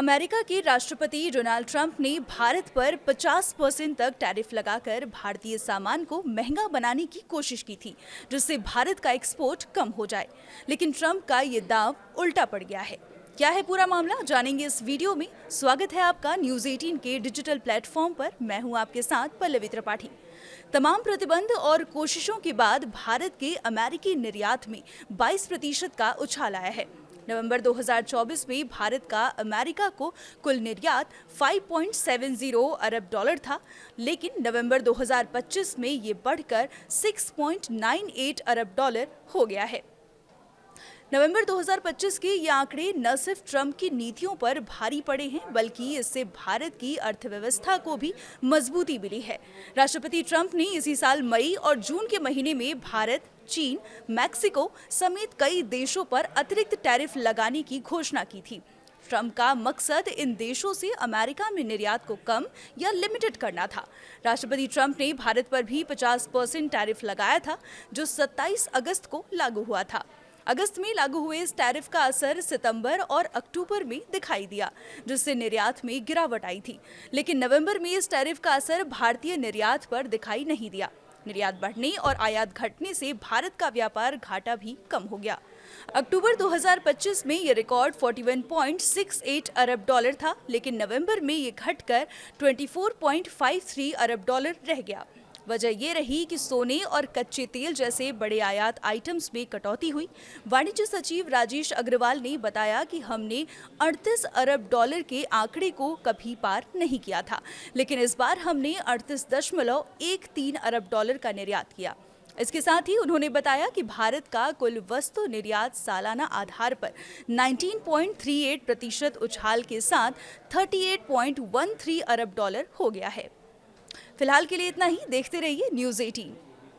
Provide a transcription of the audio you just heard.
America के राष्ट्रपति Donald Trump ने भारत पर 50% तक टैरिफ लगाकर भारतीय सामान को महंगा बनाने की कोशिश की थी, जिससे भारत का एक्सपोर्ट कम हो जाए। लेकिन ट्रंप का ये दांव उल्टा पड़ गया है। क्या है पूरा मामला, जानेंगे इस वीडियो में। स्वागत है आपका न्यूज़ 18 के डिजिटल प्लेटफॉर्म पर। मैं हूं आपके साथ पल्लवी त्रिपाठी। तमाम प्रतिबंध और कोशिशों के बाद भारत के अमेरिकी निर्यात में 22% का उछाल आया है। नवंबर 2024 में भारत का अमेरिका को कुल निर्यात 5.70 अरब डॉलर था, लेकिन नवंबर 2025 में ये बढ़कर 6.98 अरब डॉलर हो गया है। नवंबर 2025 के ये आंकड़े न सिर्फ ट्रंप की नीतियों पर भारी पड़े हैं, बल्कि इससे भारत की अर्थव्यवस्था को भी मजबूती मिली है। राष्ट्रपति ट्रंप ने इसी साल मई और जून के महीने में भारत, चीन, मैक्सिको समेत कई देशों पर अतिरिक्त टैरिफ लगाने की घोषणा की थी। ट्रंप का मकसद इन देशों से अमेरिका में निर्यात को कम या लिमिटेड करना था। राष्ट्रपति ट्रंप ने भारत पर भी 50% टैरिफ लगाया था, जो 27 अगस्त को लागू हुआ था। अगस्त में लागू हुए इस टैरिफ का असर सितंबर और अक्टूबर में दिखाई दिया, जिससे निर्यात में गिरावट आई थी। लेकिन नवंबर में इस टैरिफ का असर भारतीय निर्यात पर दिखाई नहीं दिया। निर्यात बढ़ने और आयात घटने से भारत का व्यापार घाटा भी कम हो गया। अक्टूबर 2025 में ये रिकॉर्ड 41.68 अरब डॉलर था, लेकिन नवंबर में ये घटकर 24.53 अरब डॉलर रह गया। वजह ये रही कि सोने और कच्चे तेल जैसे बड़े आयात आइटम्स में कटौती हुई। वाणिज्य सचिव राजेश अग्रवाल ने बताया कि हमने 38 अरब डॉलर के आंकड़े को कभी पार नहीं किया था, लेकिन इस बार हमने 38.13 अरब डॉलर का निर्यात किया। इसके साथ ही उन्होंने बताया कि भारत का कुल वस्तु निर्यात सालाना आधार पर 19.38% उछाल के साथ 38.13 अरब डॉलर हो गया है। फिलहाल के लिए इतना ही। देखते रहिए न्यूज़ 18।